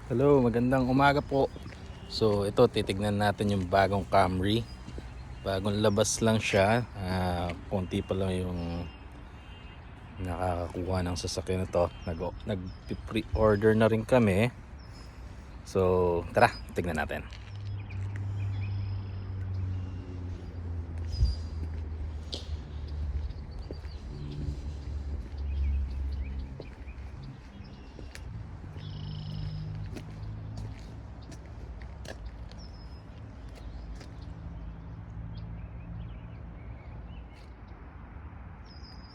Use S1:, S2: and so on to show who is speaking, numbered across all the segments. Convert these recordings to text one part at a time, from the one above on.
S1: Hello, magandang umaga po. So ito titignan natin yung bagong Camry. Bagong labas lang siya. Konti pa lang yung nakakakuha ng sasakyan na to. Nag-pre-order na rin kami. So tara, tignan natin.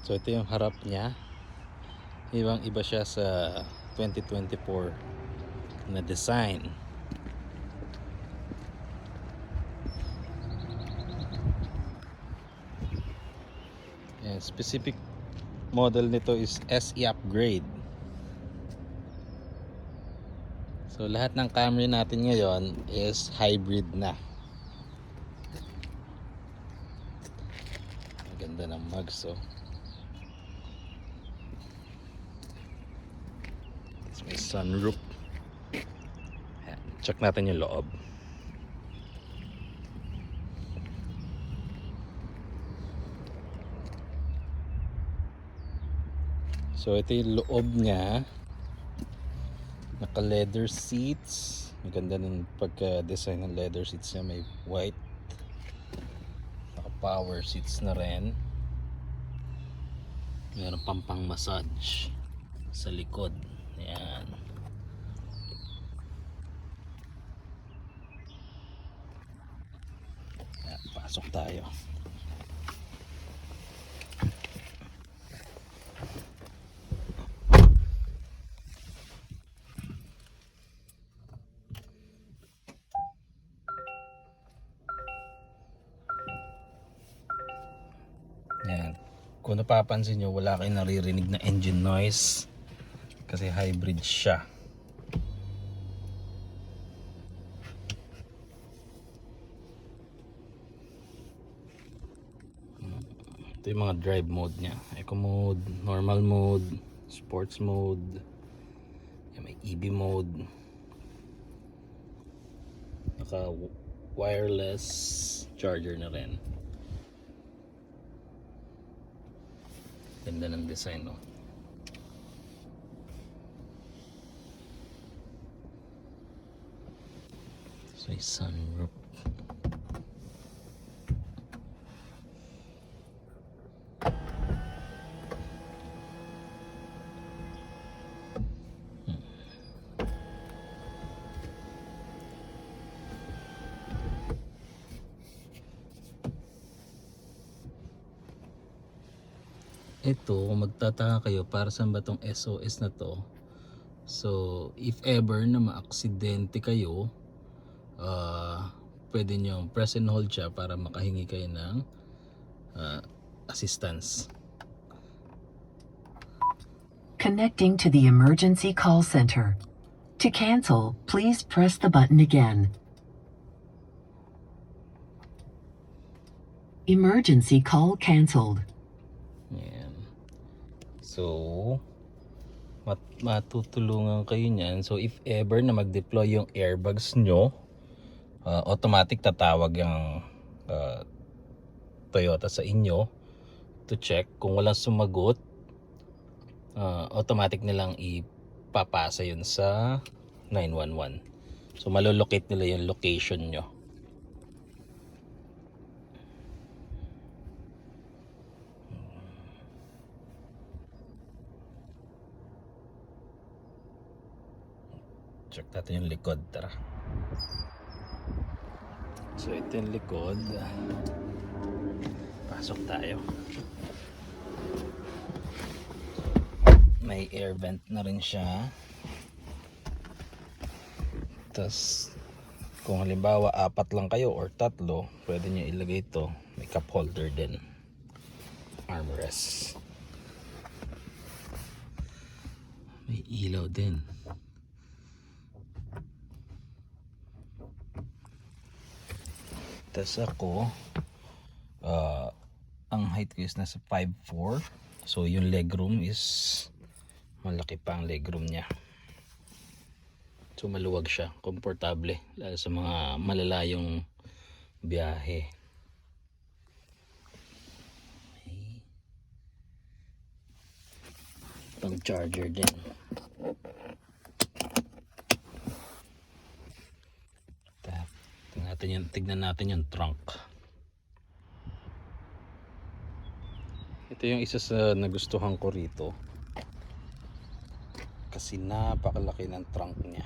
S1: So ito yung harap niya. Ibang iba siya sa 2024 na design. And specific model nito is SE upgrade. So lahat ng Camry natin ngayon is hybrid na. Ang ganda ng mugs, oh. May sunroof. Ayan, check natin yung loob. So ito yung loob niya. Naka leather seats. Maganda ng pagka-design ng leather seats niya. May white. Naka power seats na rin. Meron pang massage sa likod. Ayan. Ayan, pasok tayo. Ayan. Kung napapansin nyo, wala kayong naririnig na engine noise kasi hybrid siya. Ito yung mga drive mode nya. Eco mode, normal mode, sports mode. May EV mode. Naka wireless charger na rin. Ganda ng design, no? So yung sunroof. Ito, kung magtataka kayo, para saan ba tong SOS na to? So, if ever na maaksidente kayo, pwede nyo press and hold siya para makahingi kayo ng assistance.
S2: Connecting to the emergency call center. To cancel, please press the button again. Emergency call canceled.
S1: Ayan. So, matutulungan kayo niyan. So, if ever na mag-deploy yung airbags nyo, automatic tatawag yung Toyota sa inyo to check. Kung walang sumagot, automatic nilang ipapasa yun sa 911. So malolocate nila yung location nyo. Check natin yung likod, tara. So ito yung likod. Pasok tayo. May air vent na rin siya. Tas kung halimbawa 4 lang kayo or 3, pwede nyo ilagay ito. May cup holder din. Armrest. May ilaw din. Tas ako, ang height ko is nasa 5'4". So yung legroom is malaki pa ang legroom niya. So So maluwag siya, komportable lalo sa mga malalayong biyahe. Pang charger din. Tignan natin yung trunk. Ito yung isa sa nagustuhan ko rito. Kasi napakalaki ng trunk niya.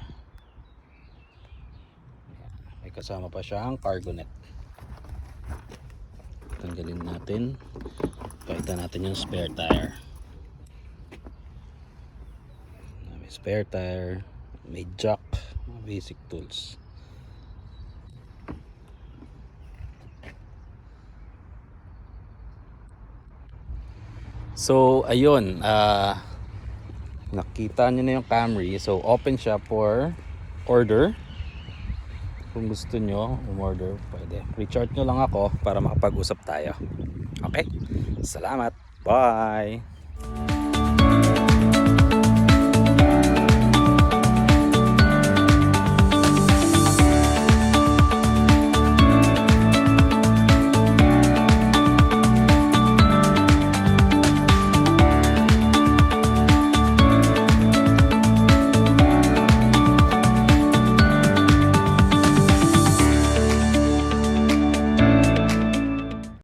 S1: May kasama pa siyang cargo net. Tanggalin natin. Pakita natin yung spare tire. May spare tire, may jack, mga basic tools. So ayun, nakita nyo na yung Camry. So open siya for order. Kung gusto nyo umorder, pwede. Reach out nyo lang ako para makapag-usap tayo. Okay? Salamat. Bye!